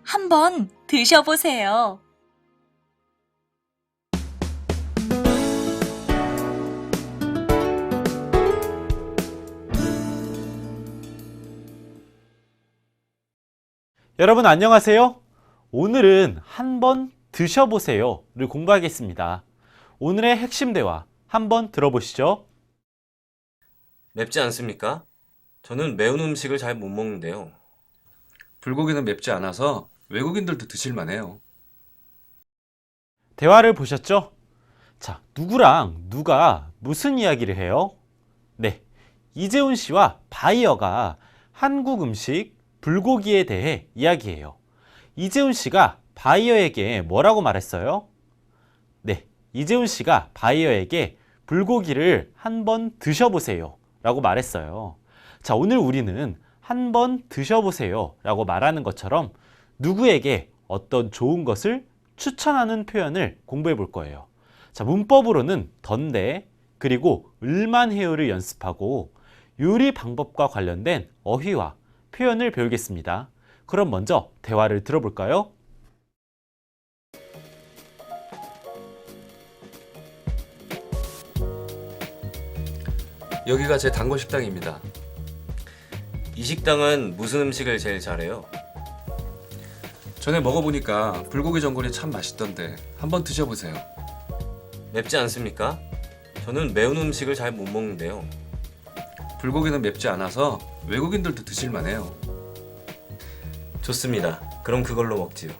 한번 드셔보세요. 여러분 안녕하세요. 오늘은 한번 드셔보세요를 공부하겠습니다. 오늘의 핵심 대화 한번 들어보시죠. 맵지 않습니까? 저는 매운 음식을 잘 못 먹는데요. 불고기는 맵지 않아서 외국인들도 드실만해요. 대화를 보셨죠? 자, 누구랑 누가 무슨 이야기를 해요? 네, 이재훈 씨와 바이어가 한국 음식 불고기에 대해 이야기해요. 이재훈 씨가 바이어에게 뭐라고 말했어요? 네, 이재훈 씨가 바이어에게 불고기를 한번 드셔보세요 라고 말했어요. 자, 오늘 우리는 한번 드셔보세요 라고 말하는 것처럼 누구에게 어떤 좋은 것을 추천하는 표현을 공부해 볼 거예요. 자, 문법으로는 던데 그리고 을만해요를 연습하고 요리 방법과 관련된 어휘와 표현을 배우겠습니다. 그럼 먼저 대화를 들어볼까요? 여기가 제 단골 식당입니다. 이 식당은 무슨 음식을 제일 잘해요? 전에 먹어보니까 불고기 전골이 참 맛있던데 한번 드셔보세요. 맵지 않습니까? 저는 매운 음식을 잘 못 먹는데요. 불고기는 맵지 않아서 외국인들도 드실만해요. 좋습니다. 그럼 그걸로 먹지요.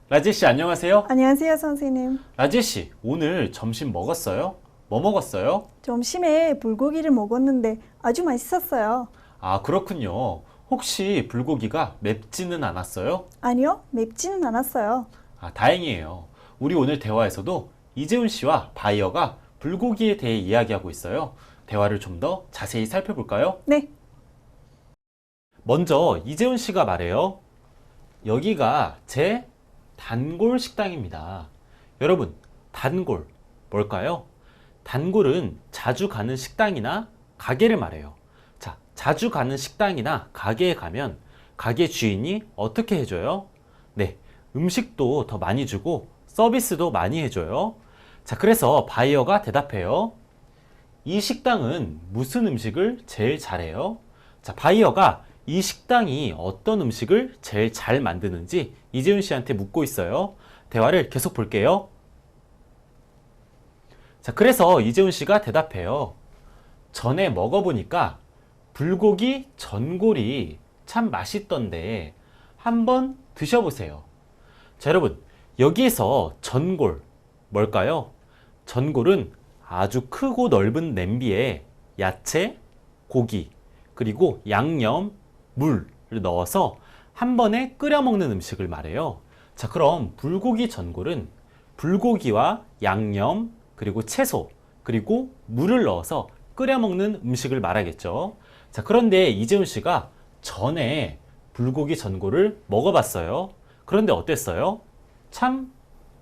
라제 씨 안녕하세요. 안녕하세요, 선생님. 라제 씨, 오늘 점심 먹었어요? 뭐 먹었어요? 점심에 불고기를 먹었는데 아주 맛있었어요. 아, 그렇군요. 혹시 불고기가 맵지는 않았어요? 아니요, 맵지는 않았어요. 아, 다행이에요. 우리 오늘 대화에서도 이재훈 씨와 바이어가 불고기에 대해 이야기하고 있어요. 대화를 좀 더 자세히 살펴볼까요? 네, 먼저 이재훈 씨가 말해요. 여기가 제 단골 식당입니다. 여러분, 단골 뭘까요? 단골은 자주 가는 식당이나 가게를 말해요. 자, 자주 가는 식당이나 가게에 가면 가게 주인이 어떻게 해줘요? 네, 음식도 더 많이 주고 서비스도 많이 해줘요. 자, 그래서 바이어가 대답해요. 이 식당은 무슨 음식을 제일 잘해요? 자, 바이어가 이 식당이 어떤 음식을 제일 잘 만드는지 이재훈 씨한테 묻고 있어요. 대화를 계속 볼게요. 자, 그래서 이재훈 씨가 대답해요. 전에 먹어보니까 불고기 전골이 참 맛있던데 한번 드셔보세요. 자, 여러분, 여기에서 전골 뭘까요? 전골은 아주 크고 넓은 냄비에 야채, 고기, 그리고 양념, 물을 넣어서 한 번에 끓여 먹는 음식을 말해요. 자, 그럼 불고기 전골은 불고기와 양념, 그리고 채소, 그리고 물을 넣어서 끓여 먹는 음식을 말하겠죠. 자, 그런데 이재훈 씨가 전에 불고기 전골을 먹어봤어요. 그런데 어땠어요? 참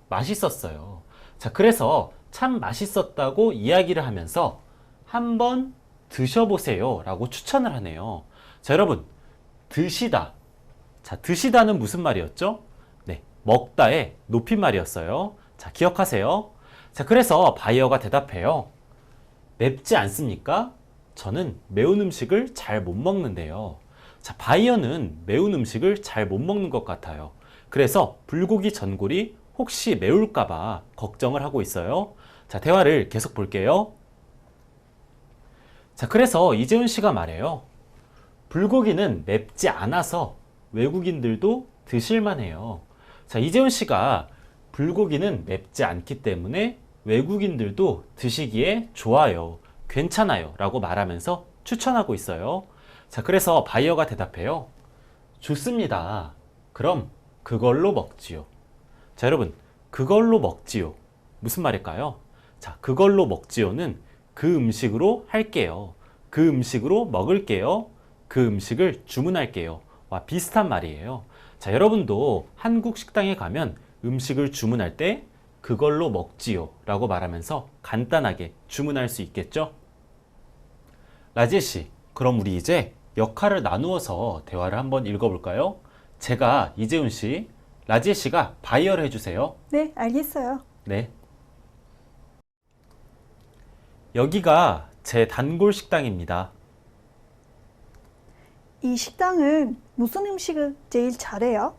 맛있었어요. 자, 그래서 참 맛있었다고 이야기를 하면서 한번 드셔보세요 라고 추천을 하네요. 자, 여러분, 드시다. 자, 드시다는 무슨 말이었죠? 네, 먹다의 높임말이었어요. 자, 기억하세요. 자, 그래서 바이어가 대답해요. 맵지 않습니까? 저는 매운 음식을 잘 못 먹는데요. 자, 바이어는 매운 음식을 잘 못 먹는 것 같아요. 그래서 불고기 전골이 혹시 매울까봐 걱정을 하고 있어요. 자, 대화를 계속 볼게요. 자, 그래서 이재훈 씨가 말해요. 불고기는 맵지 않아서 외국인들도 드실만해요. 자, 이재훈 씨가 불고기는 맵지 않기 때문에 외국인들도 드시기에 좋아요, 괜찮아요 라고 말하면서 추천하고 있어요. 자, 그래서 바이어가 대답해요. 좋습니다. 그럼 그걸로 먹지요. 자, 여러분, 그걸로 먹지요. 무슨 말일까요? 자, 그걸로 먹지요는 그 음식으로 할게요. 그 음식으로 먹을게요. 그 음식을 주문할게요. 와, 비슷한 말이에요. 자, 여러분도 한국 식당에 가면 음식을 주문할 때 그걸로 먹지요 라고 말하면서 간단하게 주문할 수 있겠죠? 라지엘 씨, 그럼 우리 이제 역할을 나누어서 대화를 한번 읽어볼까요? 제가 이재훈 씨, 라지엘 씨가 바이어를 해주세요. 네, 알겠어요. 네. 여기가 제 단골 식당입니다. 이 식당은 무슨 음식을 제일 잘해요?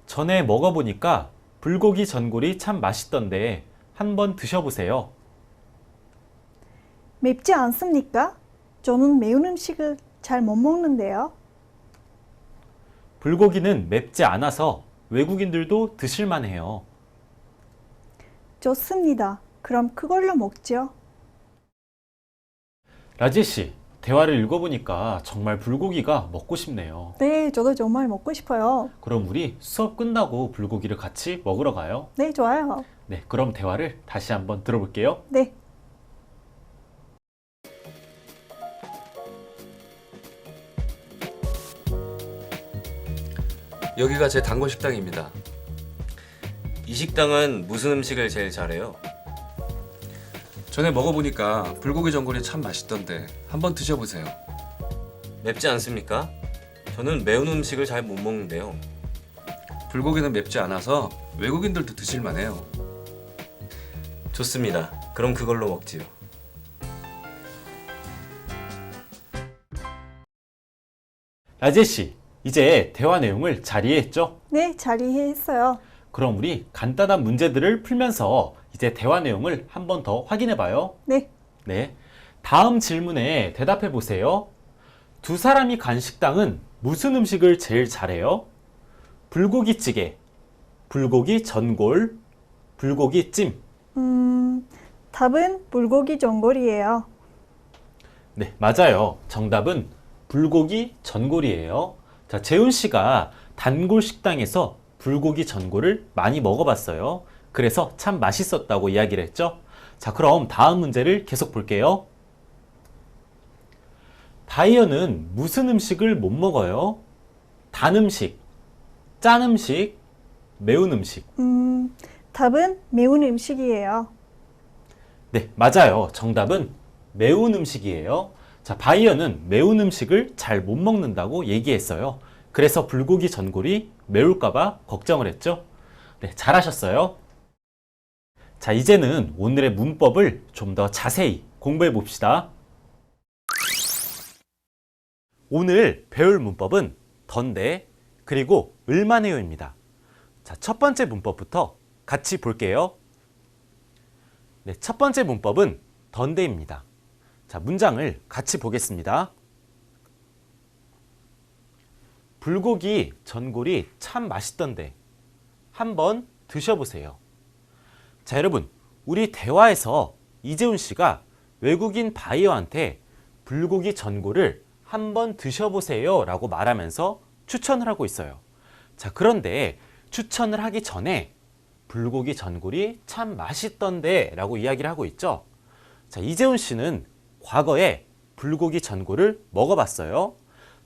전에 먹어보니까 불고기 전골이 참 맛있던데 한번 드셔보세요. 맵지 않습니까? 저는 매운 음식을 잘 못 먹는데요. 불고기는 맵지 않아서 외국인들도 드실만해요. 좋습니다. 그럼 그걸로 먹죠. 라지엘 씨, 대화를 읽어보니까 정말 불고기가 먹고 싶네요. 네, 저도 정말 먹고 싶어요. 그럼 우리 수업 끝나고 불고기를 같이 먹으러 가요. 네, 좋아요. 네, 그럼 대화를 다시 한번 들어볼게요. 네. 여기가 제 단골 식당입니다. 이 식당은 무슨 음식을 제일 잘해요? 전에 먹어보니까 불고기 전골이 참 맛있던데 한번 드셔보세요. 맵지 않습니까? 저는 매운 음식을 잘 못 먹는데요. 불고기는 맵지 않아서 외국인들도 드실만해요. 좋습니다. 그럼 그걸로 먹지요. 라지엘 씨, 이제 대화 내용을 잘 이해했죠? 네, 잘 이해했어요. 그럼 우리 간단한 문제들을 풀면서 이제 대화 내용을 한 번 더 확인해 봐요. 네, 네. 다음 질문에 대답해 보세요. 두 사람이 간 식당은 무슨 음식을 제일 잘해요? 불고기찌개, 불고기 전골, 불고기찜. 답은 불고기 전골이에요. 네, 맞아요. 정답은 불고기 전골이에요. 자, 재훈 씨가 단골 식당에서 불고기 전골을 많이 먹어봤어요. 그래서 참 맛있었다고 이야기를 했죠. 자, 그럼 다음 문제를 계속 볼게요. 바이어는 무슨 음식을 못 먹어요? 단 음식, 짠 음식, 매운 음식. 답은 매운 음식이에요. 네, 맞아요. 정답은 매운 음식이에요. 자, 바이어는 매운 음식을 잘 못 먹는다고 얘기했어요. 그래서 불고기 전골이 매울까봐 걱정을 했죠. 네, 잘하셨어요. 자, 이제는 오늘의 문법을 좀 더 자세히 공부해 봅시다. 오늘 배울 문법은 던데 그리고 을만해요입니다. 자, 첫 번째 문법부터 같이 볼게요. 네, 첫 번째 문법은 던데입니다. 자, 문장을 같이 보겠습니다. 불고기 전골이 참 맛있던데 한번 드셔보세요. 자, 여러분, 우리 대화에서 이재훈 씨가 외국인 바이어한테 불고기 전골을 한번 드셔보세요 라고 말하면서 추천을 하고 있어요. 자, 그런데 추천을 하기 전에 불고기 전골이 참 맛있던데 라고 이야기를 하고 있죠. 자, 이재훈 씨는 과거에 불고기 전골을 먹어봤어요.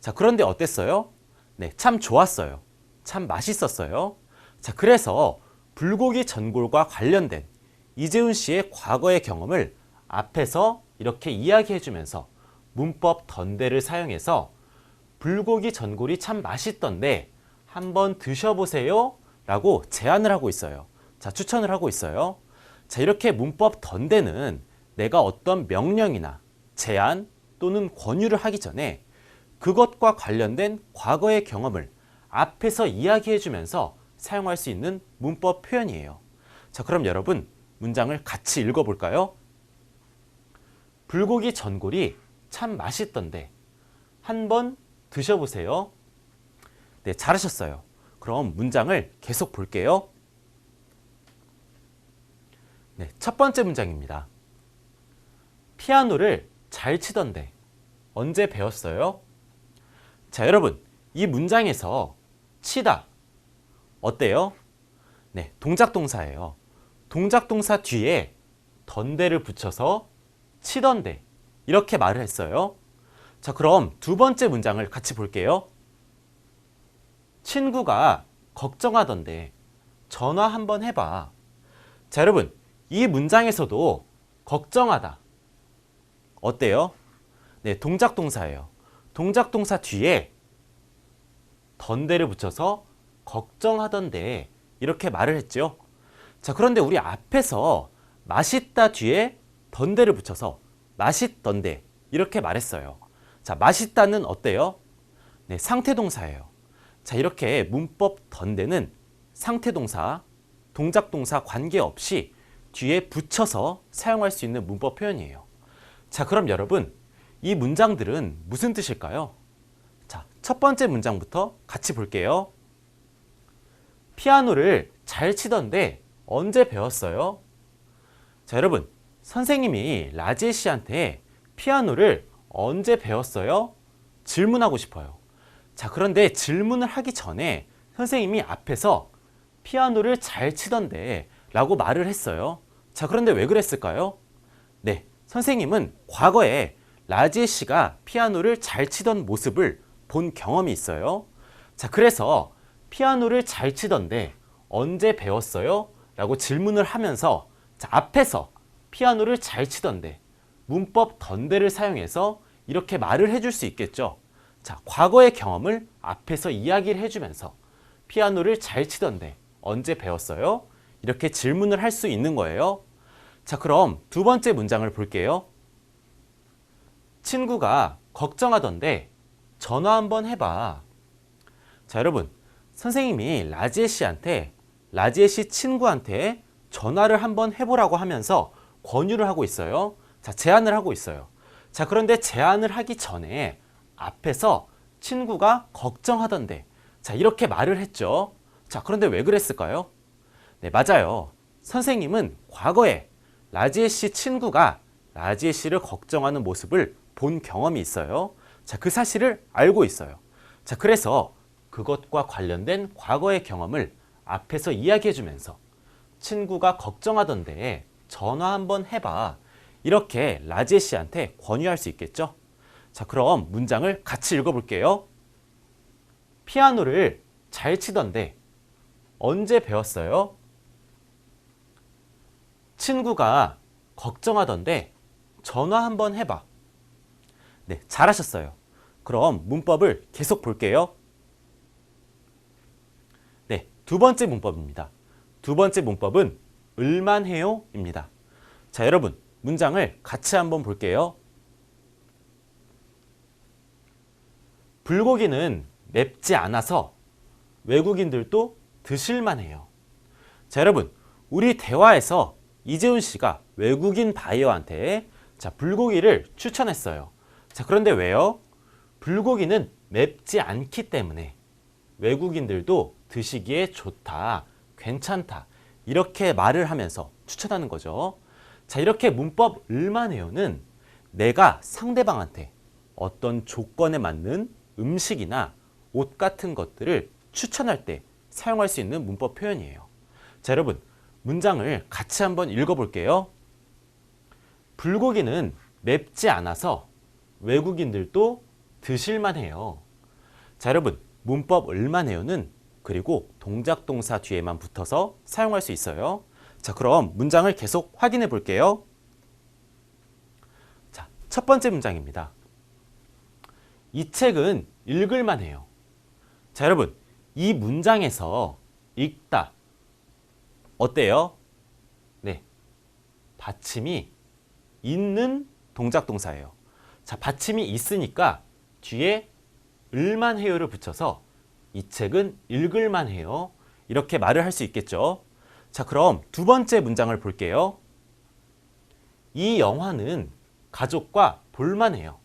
자, 그런데 어땠어요? 네, 참 좋았어요. 참 맛있었어요. 자, 그래서 불고기 전골과 관련된 이재훈 씨의 과거의 경험을 앞에서 이렇게 이야기해주면서 문법 던데를 사용해서 불고기 전골이 참 맛있던데 한번 드셔보세요 라고 제안을 하고 있어요. 자, 추천을 하고 있어요. 자, 이렇게 문법 던데는 내가 어떤 명령이나 제안 또는 권유를 하기 전에 그것과 관련된 과거의 경험을 앞에서 이야기해주면서 사용할 수 있는 문법 표현이에요. 자, 그럼 여러분 문장을 같이 읽어볼까요? 불고기 전골이 참 맛있던데 한번 드셔보세요. 네, 잘하셨어요. 그럼 문장을 계속 볼게요. 네, 첫 번째 문장입니다. 피아노를 잘 치던데 언제 배웠어요? 자, 여러분, 이 문장에서 치다 어때요? 네, 동작 동사예요. 동작 동사 뒤에 던데를 붙여서 치던데 이렇게 말을 했어요. 자, 그럼 두 번째 문장을 같이 볼게요. 친구가 걱정하던데 전화 한번 해봐. 자, 여러분, 이 문장에서도 걱정하다. 어때요? 네, 동작 동사예요. 동작 동사 뒤에 던데를 붙여서 걱정하던데 이렇게 말을 했죠. 자, 그런데 우리 앞에서 맛있다 뒤에 던데를 붙여서 맛있던데 이렇게 말했어요. 자, 맛있다는 어때요? 네, 상태 동사예요. 자, 이렇게 문법 던데는 상태 동사, 동작 동사 관계없이 뒤에 붙여서 사용할 수 있는 문법 표현이에요. 자, 그럼 여러분, 이 문장들은 무슨 뜻일까요? 자, 첫 번째 문장부터 같이 볼게요. 피아노를 잘 치던데 언제 배웠어요? 자, 여러분, 선생님이 라지엘 씨한테 피아노를 언제 배웠어요? 질문하고 싶어요. 자, 그런데 질문을 하기 전에 선생님이 앞에서 피아노를 잘 치던데 라고 말을 했어요. 자, 그런데 왜 그랬을까요? 네, 선생님은 과거에 라지엘 씨가 피아노를 잘 치던 모습을 본 경험이 있어요. 자, 그래서 피아노를 잘 치던데 언제 배웠어요? 라고 질문을 하면서 자, 앞에서 피아노를 잘 치던데 문법 던데를 사용해서 이렇게 말을 해줄 수 있겠죠. 자, 과거의 경험을 앞에서 이야기를 해주면서 피아노를 잘 치던데 언제 배웠어요? 이렇게 질문을 할 수 있는 거예요. 자, 그럼 두 번째 문장을 볼게요. 친구가 걱정하던데 전화 한번 해봐. 자, 여러분, 선생님이 라지엘 씨한테 라지엘 씨 친구한테 전화를 한번 해보라고 하면서 권유를 하고 있어요. 자, 제안을 하고 있어요. 자, 그런데 제안을 하기 전에 앞에서 친구가 걱정하던데 자, 이렇게 말을 했죠. 자, 그런데 왜 그랬을까요? 네, 맞아요. 선생님은 과거에 라지엘 씨 친구가 라지엘 씨를 걱정하는 모습을 본 경험이 있어요. 자, 그 사실을 알고 있어요. 자, 그래서 그것과 관련된 과거의 경험을 앞에서 이야기해 주면서 친구가 걱정하던데 전화 한번 해봐. 이렇게 라지엘 씨한테 권유할 수 있겠죠? 자, 그럼 문장을 같이 읽어볼게요. 피아노를 잘 치던데 언제 배웠어요? 친구가 걱정하던데 전화 한번 해봐. 네, 잘하셨어요. 그럼 문법을 계속 볼게요. 네, 두 번째 문법입니다. 두 번째 문법은 을만해요 입니다. 자, 여러분, 문장을 같이 한번 볼게요. 불고기는 맵지 않아서 외국인들도 드실만해요. 자, 여러분, 우리 대화에서 이재훈 씨가 외국인 바이어한테 자, 불고기를 추천했어요. 자, 그런데 왜요? 불고기는 맵지 않기 때문에 외국인들도 드시기에 좋다, 괜찮다 이렇게 말을 하면서 추천하는 거죠. 자, 이렇게 문법 을만해요는 내가 상대방한테 어떤 조건에 맞는 음식이나 옷 같은 것들을 추천할 때 사용할 수 있는 문법 표현이에요. 자, 여러분, 문장을 같이 한번 읽어볼게요. 불고기는 맵지 않아서 외국인들도 드실만해요. 자, 여러분, 문법 을만해요는 그리고 동작 동사 뒤에만 붙어서 사용할 수 있어요. 자, 그럼 문장을 계속 확인해 볼게요. 자, 첫 번째 문장입니다. 이 책은 읽을만해요. 자, 여러분, 이 문장에서 읽다 어때요? 네, 받침이 있는 동작 동사예요. 자, 받침이 있으니까 뒤에 을만해요를 붙여서 이 책은 읽을만해요. 이렇게 말을 할 수 있겠죠. 자, 그럼 두 번째 문장을 볼게요. 이 영화는 가족과 볼만해요.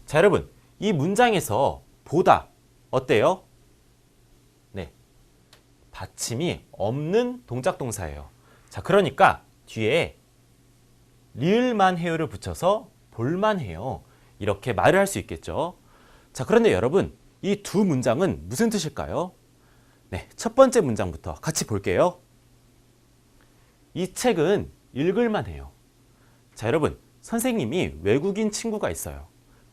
자, 여러분, 이 문장에서 보다 어때요? 네, 받침이 없는 동작 동사예요. 자, 그러니까 뒤에 리을만해요를 붙여서 볼만해요. 이렇게 말을 할 수 있겠죠. 자, 그런데 여러분, 이 두 문장은 무슨 뜻일까요? 네, 첫 번째 문장부터 같이 볼게요. 이 책은 읽을만해요. 자, 여러분, 선생님이 외국인 친구가 있어요.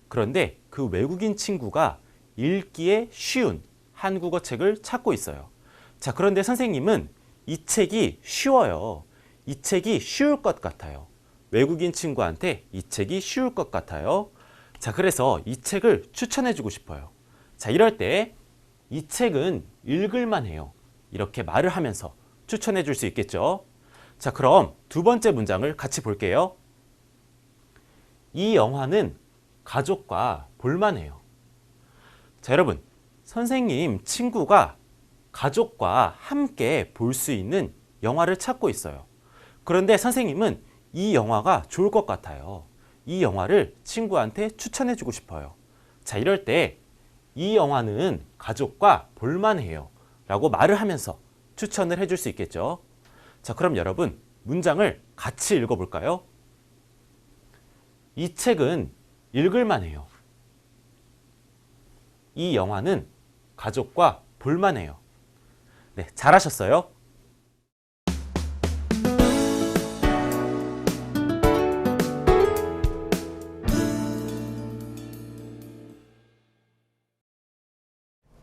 그런데 그 외국인 친구가 읽기에 쉬운 한국어 책을 찾고 있어요. 자, 그런데 선생님은 이 책이 쉬워요. 이 책이 쉬울 것 같아요. 외국인 친구한테 이 책이 쉬울 것 같아요. 자, 그래서 이 책을 추천해주고 싶어요. 자, 이럴 때 이 책은 읽을만 해요. 이렇게 말을 하면서 추천해줄 수 있겠죠. 자, 그럼 두 번째 문장을 같이 볼게요. 이 영화는 가족과 볼만해요. 자, 여러분, 선생님 친구가 가족과 함께 볼 수 있는 영화를 찾고 있어요. 그런데 선생님은 이 영화가 좋을 것 같아요. 이 영화를 친구한테 추천해주고 싶어요. 자, 이럴 때 이 영화는 가족과 볼만해요 라고 말을 하면서 추천을 해줄 수 있겠죠. 자, 그럼 여러분 문장을 같이 읽어볼까요? 이 책은 읽을만해요. 이 영화는 가족과 볼만해요. 네, 잘하셨어요.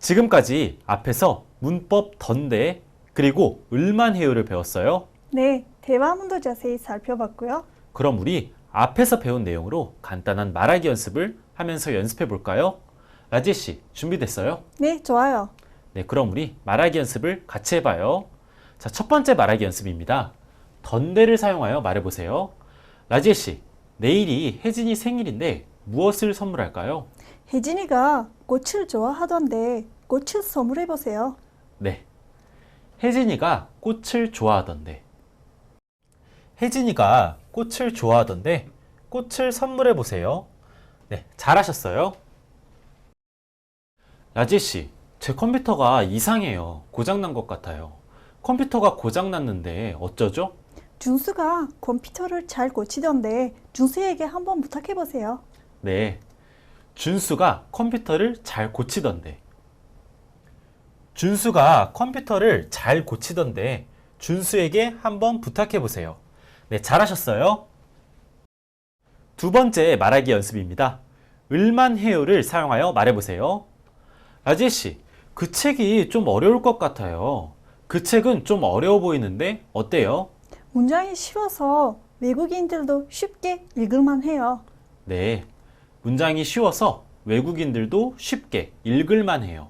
지금까지 앞에서 문법 던데 그리고 을만해요를 배웠어요. 네, 대화문도 자세히 살펴봤고요. 그럼 우리 앞에서 배운 내용으로 간단한 말하기 연습을 하면서 연습해 볼까요? 라지 씨, 준비됐어요? 네, 좋아요. 네, 그럼 우리 말하기 연습을 같이 해봐요. 자, 첫 번째 말하기 연습입니다. 던데를 사용하여 말해보세요. 라지 씨, 내일이 혜진이 생일인데 무엇을 선물할까요? 혜진이가 꽃을 좋아하던데 꽃을 선물해보세요. 네, 혜진이가 꽃을 좋아하던데. 혜진이가 꽃을 좋아하던데 꽃을 선물해 보세요. 네, 잘하셨어요. 라지 씨, 제 컴퓨터가 이상해요. 고장난 것 같아요. 컴퓨터가 고장났는데 어쩌죠? 준수가 컴퓨터를 잘 고치던데 준수에게 한번 부탁해보세요. 네, 준수가 컴퓨터를 잘 고치던데. 준수가 컴퓨터를 잘 고치던데 준수에게 한번 부탁해 보세요. 네, 잘하셨어요. 두 번째 말하기 연습입니다. 을만해요를 사용하여 말해보세요. 라지 씨, 그 책이 좀 어려울 것 같아요. 그 책은 좀 어려워 보이는데 어때요? 문장이 쉬워서 외국인들도 쉽게 읽을만 해요. 네, 문장이 쉬워서 외국인들도 쉽게 읽을만 해요.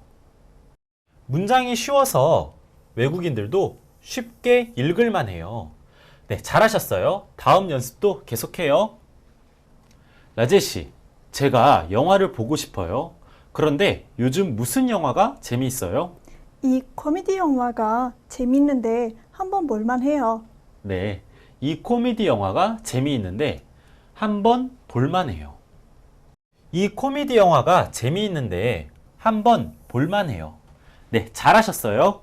문장이 쉬워서 외국인들도 쉽게 읽을만 해요. 네, 잘하셨어요. 다음 연습도 계속해요. 라제 씨, 제가 영화를 보고 싶어요. 그런데 요즘 무슨 영화가 재미있어요? 이 코미디 영화가 재밌는데 한번 볼만 해요. 네, 이 코미디 영화가 재미있는데 한번 볼만해요. 이 코미디 영화가 재미있는데 한번 볼만해요. 네, 잘하셨어요.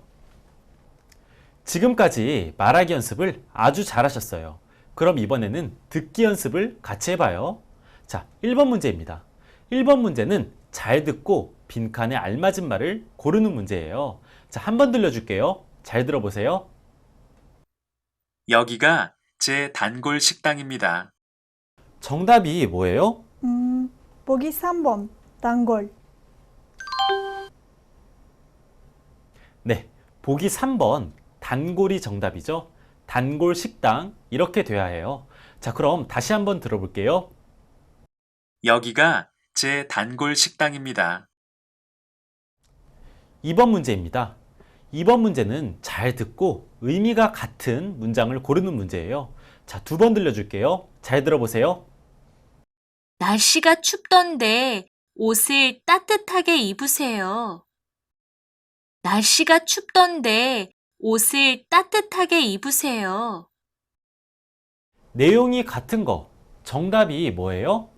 지금까지 말하기 연습을 아주 잘하셨어요. 그럼 이번에는 듣기 연습을 같이 해봐요. 자, 1번 문제입니다. 1번 문제는 잘 듣고 빈칸에 알맞은 말을 고르는 문제예요. 자, 한번 들려줄게요. 잘 들어보세요. 여기가 제 단골 식당입니다. 정답이 뭐예요? 보기 3번, 단골. 네, 보기 3번 단골이 정답이죠. 단골 식당 이렇게 돼야 해요. 자, 그럼 다시 한번 들어볼게요. 여기가 제 단골 식당입니다. 2번 문제입니다. 2번 문제는 잘 듣고 의미가 같은 문장을 고르는 문제예요. 자, 두 번 들려줄게요. 잘 들어보세요. 날씨가 춥던데 옷을 따뜻하게 입으세요. 날씨가 춥던데 옷을 따뜻하게 입으세요. 내용이 같은 거 정답이 뭐예요?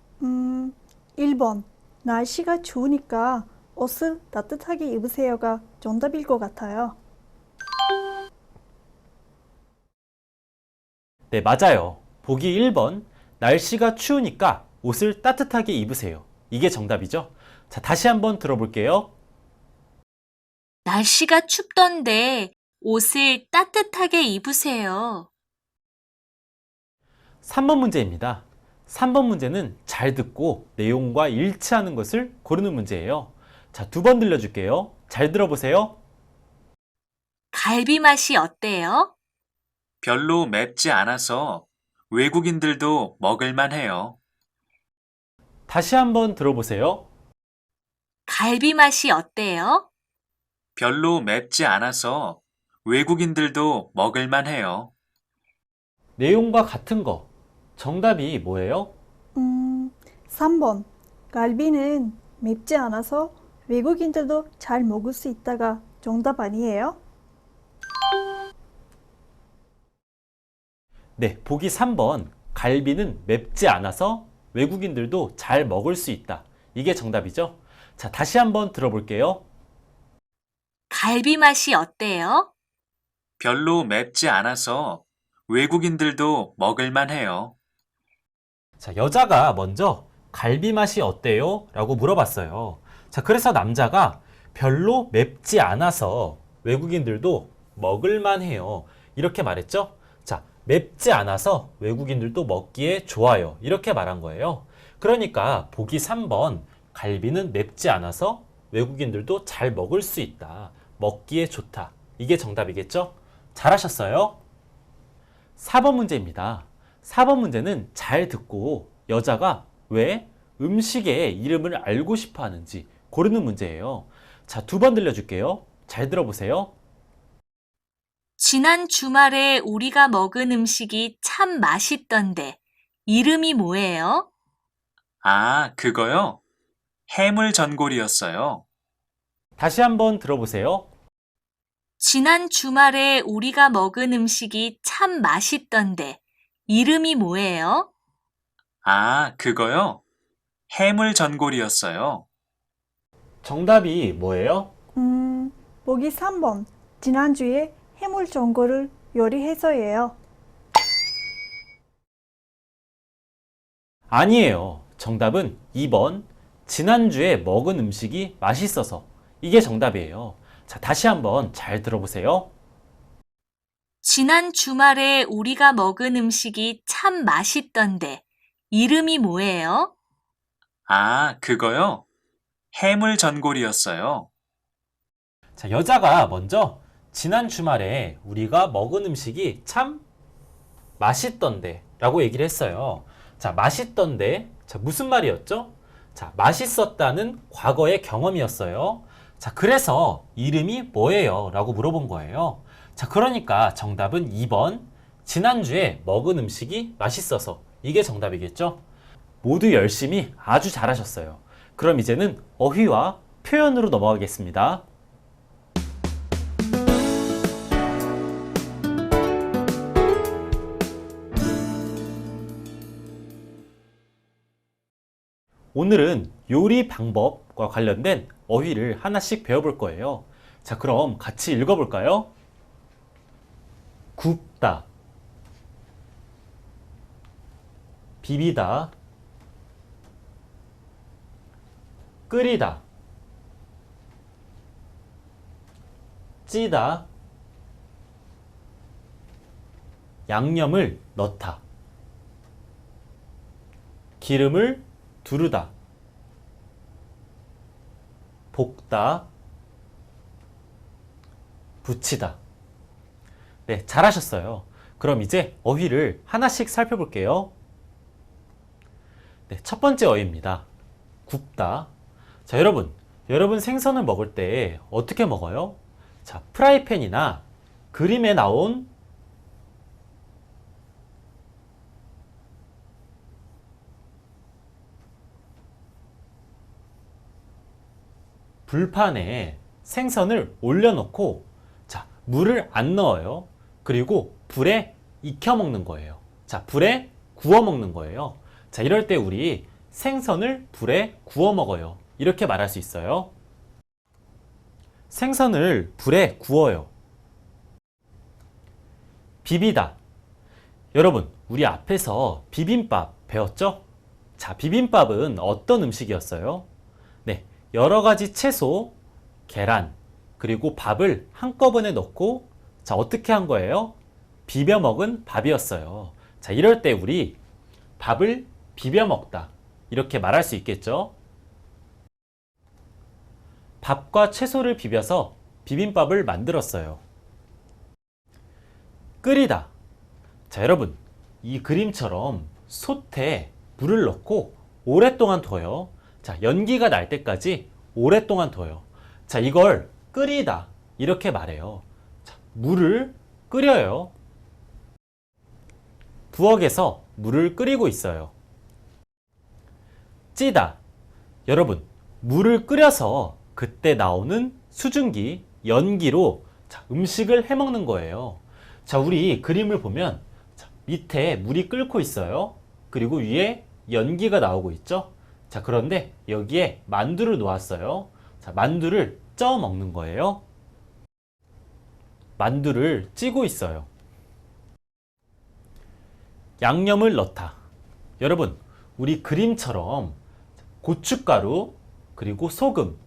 1번. 날씨가 추우니까 옷을 따뜻하게 입으세요가 정답일 것 같아요. 네, 맞아요. 보기 1번 날씨가 추우니까 옷을 따뜻하게 입으세요. 이게 정답이죠. 자, 다시 한번 들어볼게요. 날씨가 춥던데 옷을 따뜻하게 입으세요. 3번 문제입니다. 3번 문제는 잘 듣고 내용과 일치하는 것을 고르는 문제예요. 자, 두 번 들려줄게요. 잘 들어보세요. 갈비 맛이 어때요? 별로 맵지 않아서 외국인들도 먹을만 해요. 다시 한번 들어보세요. 갈비 맛이 어때요? 별로 맵지 않아서 외국인들도 먹을만 해요. 내용과 같은 거. 정답이 뭐예요? 3번. 갈비는 맵지 않아서 외국인들도 잘 먹을 수 있다가 정답 아니에요? 네, 보기 3번. 갈비는 맵지 않아서 외국인들도 잘 먹을 수 있다. 이게 정답이죠? 자, 다시 한번 들어볼게요. 갈비 맛이 어때요? 별로 맵지 않아서 외국인들도 먹을만 해요. 자, 여자가 먼저 갈비 맛이 어때요? 라고 물어봤어요. 자, 그래서 남자가 별로 맵지 않아서 외국인들도 먹을만 해요. 이렇게 말했죠? 자, 맵지 않아서 외국인들도 먹기에 좋아요. 이렇게 말한 거예요. 그러니까 보기 3번 갈비는 맵지 않아서 외국인들도 잘 먹을 수 있다. 먹기에 좋다. 이게 정답이겠죠? 잘하셨어요. 4번 문제입니다. 4번 문제는 잘 듣고 여자가 왜 음식의 이름을 알고 싶어 하는지 고르는 문제예요. 자, 2번 들려줄게요. 잘 들어보세요. 지난 주말에 우리가 먹은 음식이 참 맛있던데 이름이 뭐예요? 아, 그거요? 해물 전골이었어요. 다시 한번 들어보세요. 지난 주말에 우리가 먹은 음식이 참 맛있던데 이름이 뭐예요? 아, 그거요? 해물 전골이었어요. 정답이 뭐예요? 보기 3번. 지난주에 해물 전골을 요리해서예요. 아니에요. 정답은 2번. 지난주에 먹은 음식이 맛있어서. 이게 정답이에요. 자, 다시 한번 잘 들어보세요. 지난 주말에 우리가 먹은 음식이 참 맛있던데 이름이 뭐예요? 아, 그거요? 해물 전골이었어요. 자, 여자가 먼저 지난 주말에 우리가 먹은 음식이 참 맛있던데 라고 얘기를 했어요. 자, 맛있던데. 자, 무슨 말이었죠? 자, 맛있었다는 과거의 경험이었어요. 자, 그래서 이름이 뭐예요? 라고 물어본 거예요. 자, 그러니까 정답은 2번. 지난주에 먹은 음식이 맛있어서. 이게 정답이겠죠? 모두 열심히 아주 잘하셨어요. 그럼 이제는 어휘와 표현으로 넘어가겠습니다. 오늘은 요리 방법과 관련된 어휘를 하나씩 배워볼 거예요. 자, 그럼 같이 읽어볼까요? 굽다, 비비다, 끓이다, 찌다, 양념을 넣다, 기름을 두르다, 볶다, 부치다. 네, 잘하셨어요. 그럼 이제 어휘를 하나씩 살펴볼게요. 네, 첫 번째 어휘입니다. 굽다. 자, 여러분 생선을 먹을 때 어떻게 먹어요? 자, 프라이팬이나 그림에 나온 불판에 생선을 올려놓고, 자, 물을 안 넣어요. 그리고 불에 익혀 먹는 거예요. 자, 불에 구워 먹는 거예요. 자, 이럴 때 우리 생선을 불에 구워 먹어요. 이렇게 말할 수 있어요. 생선을 불에 구워요. 비비다. 여러분, 우리 앞에서 비빔밥 배웠죠? 자, 비빔밥은 어떤 음식이었어요? 네, 여러 가지 채소, 계란, 그리고 밥을 한꺼번에 넣고, 자, 어떻게 한 거예요? 비벼 먹은 밥이었어요. 자, 이럴 때 우리 밥을 비벼 먹다. 이렇게 말할 수 있겠죠? 밥과 채소를 비벼서 비빔밥을 만들었어요. 끓이다. 자, 여러분, 이 그림처럼 솥에 물을 넣고 오랫동안 둬요. 자, 연기가 날 때까지 오랫동안 둬요. 자, 이걸 끓이다. 이렇게 말해요. 자, 물을 끓여요. 부엌에서 물을 끓이고 있어요. 찌다. 여러분, 물을 끓여서 그때 나오는 수증기, 연기로 자, 음식을 해 먹는 거예요. 자, 우리 그림을 보면 자, 밑에 물이 끓고 있어요. 그리고 위에 연기가 나오고 있죠. 자, 그런데 여기에 만두를 놓았어요. 자, 만두를 쪄 먹는 거예요. 만두를 찌고 있어요. 양념을 넣다. 여러분, 우리 그림처럼 고춧가루, 그리고 소금,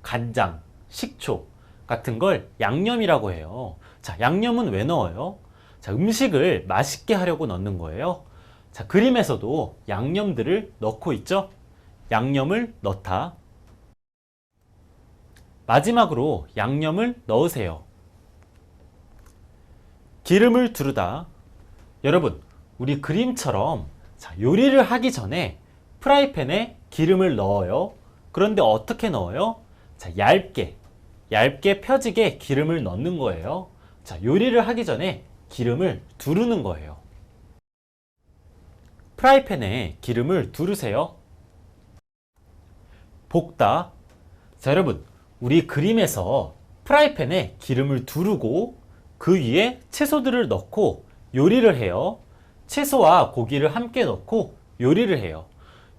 간장, 식초 같은 걸 양념이라고 해요. 자, 양념은 왜 넣어요? 자, 음식을 맛있게 하려고 넣는 거예요. 자, 그림에서도 양념들을 넣고 있죠? 양념을 넣다. 마지막으로 양념을 넣으세요. 기름을 두르다. 여러분, 우리 그림처럼 자, 요리를 하기 전에 프라이팬에 기름을 넣어요. 그런데 어떻게 넣어요? 자, 얇게 펴지게 기름을 넣는 거예요. 자, 요리를 하기 전에 기름을 두르는 거예요. 프라이팬에 기름을 두르세요. 볶다. 자, 여러분, 우리 그림에서 프라이팬에 기름을 두르고 그 위에 채소들을 넣고 요리를 해요. 채소와 고기를 함께 넣고 요리를 해요.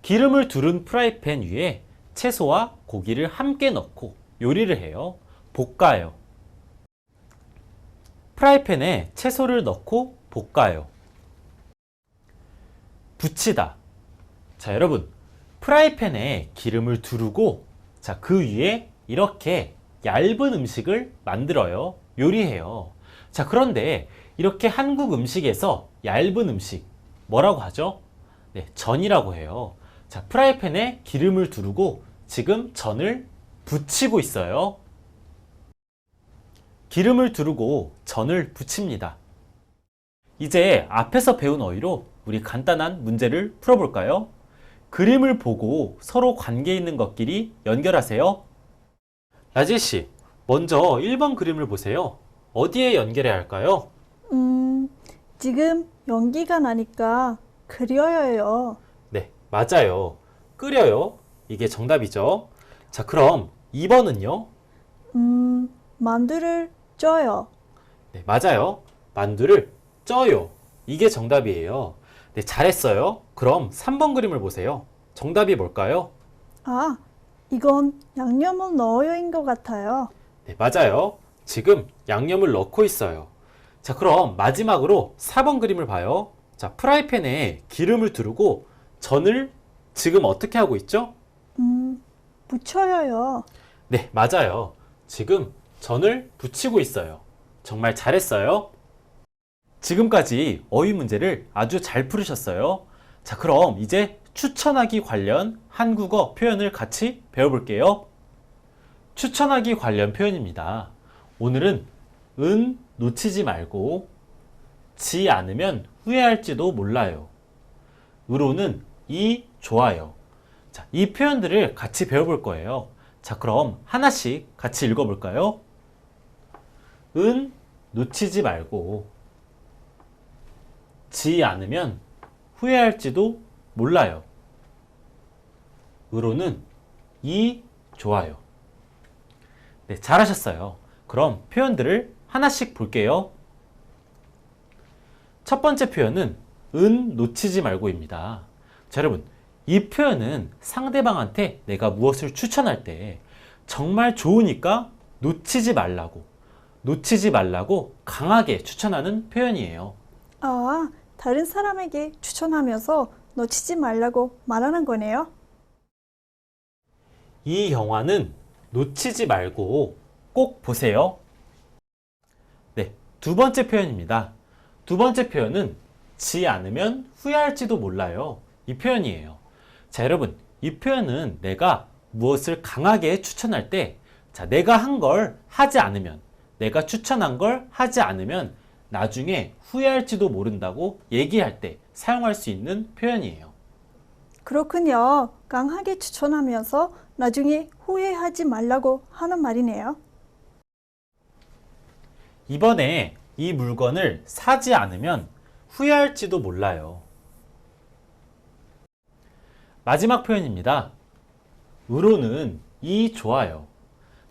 기름을 두른 프라이팬 위에 채소와 고기를 함께 넣고 요리를 해요. 볶아요. 프라이팬에 채소를 넣고 볶아요. 부치다. 자, 여러분, 프라이팬에 기름을 두르고 자, 그 위에 이렇게 얇은 음식을 만들어요. 요리해요. 자, 그런데 이렇게 한국 음식에서 얇은 음식 뭐라고 하죠? 네, 전이라고 해요. 자, 프라이팬에 기름을 두르고 지금 전을 부치고 있어요. 기름을 두르고 전을 부칩니다. 이제 앞에서 배운 어휘로 우리 간단한 문제를 풀어볼까요? 그림을 보고 서로 관계 있는 것끼리 연결하세요. 라지씨, 먼저 1번 그림을 보세요. 어디에 연결해야 할까요? 지금 연기가 나니까 그려요. 네, 맞아요. 끓여요. 이게 정답이죠. 자, 그럼 2번은요? 만두를 쪄요. 네, 맞아요. 만두를 쪄요. 이게 정답이에요. 네, 잘했어요. 그럼 3번 그림을 보세요. 정답이 뭘까요? 아, 이건 양념을 넣어요인 것 같아요. 네, 맞아요. 지금 양념을 넣고 있어요. 자, 그럼 마지막으로 4번 그림을 봐요. 자, 프라이팬에 기름을 두르고 전을 지금 어떻게 하고 있죠? 부쳐요. 네, 맞아요. 지금 전을 부치고 있어요. 정말 잘했어요. 지금까지 어휘 문제를 아주 잘 풀으셨어요. 자, 그럼 이제 추천하기 관련 한국어 표현을 같이 배워볼게요. 추천하기 관련 표현입니다. 오늘은 은 놓치지 말고 지 않으면 후회할지도 몰라요. 으로는 이 좋아요. 자, 이 표현들을 같이 배워볼 거예요. 자, 그럼 하나씩 같이 읽어볼까요? 은 놓치지 말고 지 않으면 후회할지도 몰라요. 으로는 이 좋아요. 네, 잘하셨어요. 그럼 표현들을 하나씩 볼게요. 첫 번째 표현은 은 놓치지 말고입니다. 자, 여러분, 이 표현은 상대방한테 내가 무엇을 추천할 때 정말 좋으니까 놓치지 말라고 강하게 추천하는 표현이에요. 아, 다른 사람에게 추천하면서 놓치지 말라고 말하는 거네요. 이 영화는 놓치지 말고 꼭 보세요. 네, 두 번째 표현입니다. 두 번째 표현은 지 않으면 후회할지도 몰라요. 이 표현이에요. 자, 여러분, 이 표현은 내가 무엇을 강하게 추천할 때 자, 내가 한 걸 하지 않으면, 내가 추천한 걸 하지 않으면 나중에 후회할지도 모른다고 얘기할 때 사용할 수 있는 표현이에요. 그렇군요. 강하게 추천하면서 나중에 후회하지 말라고 하는 말이네요. 이번에 이 물건을 사지 않으면 후회할지도 몰라요. 마지막 표현입니다. 으로는 이 좋아요.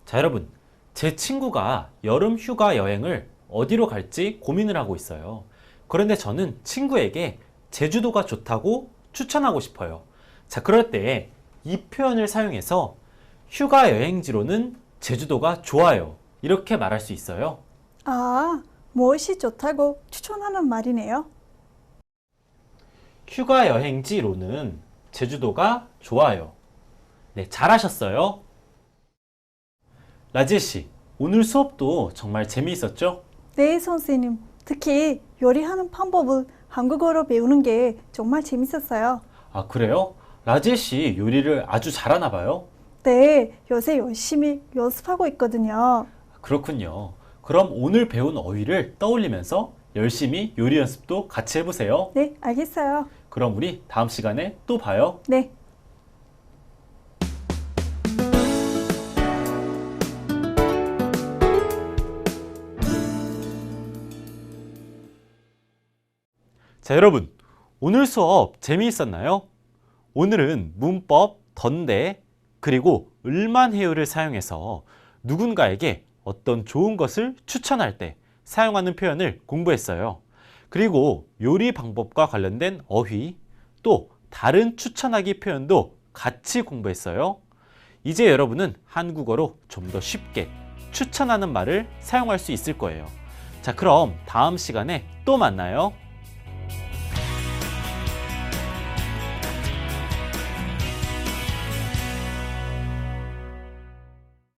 자, 여러분, 제 친구가 여름 휴가 여행을 어디로 갈지 고민을 하고 있어요. 그런데 저는 친구에게 제주도가 좋다고 추천하고 싶어요. 자, 그럴 때 이 표현을 사용해서 휴가 여행지로는 제주도가 좋아요. 이렇게 말할 수 있어요. 아, 무엇이 좋다고 추천하는 말이네요. 휴가 여행지로는 제주도가 좋아요. 네, 잘하셨어요. 라지엘 씨, 오늘 수업도 정말 재미있었죠? 네, 선생님. 특히 요리하는 방법을 한국어로 배우는 게 정말 재밌었어요. 아, 그래요? 라지엘 씨 요리를 아주 잘하나 봐요? 네, 요새 열심히 연습하고 있거든요. 그렇군요. 그럼 오늘 배운 어휘를 떠올리면서 열심히 요리 연습도 같이 해보세요. 네, 알겠어요. 그럼 우리 다음 시간에 또 봐요. 네. 자, 여러분, 오늘 수업 재미있었나요? 오늘은 문법, 던데, 그리고 을만해요를 사용해서 누군가에게 어떤 좋은 것을 추천할 때 사용하는 표현을 공부했어요. 그리고 요리 방법과 관련된 어휘, 또 다른 추천하기 표현도 같이 공부했어요. 이제 여러분은 한국어로 좀 더 쉽게 추천하는 말을 사용할 수 있을 거예요. 자, 그럼 다음 시간에 또 만나요.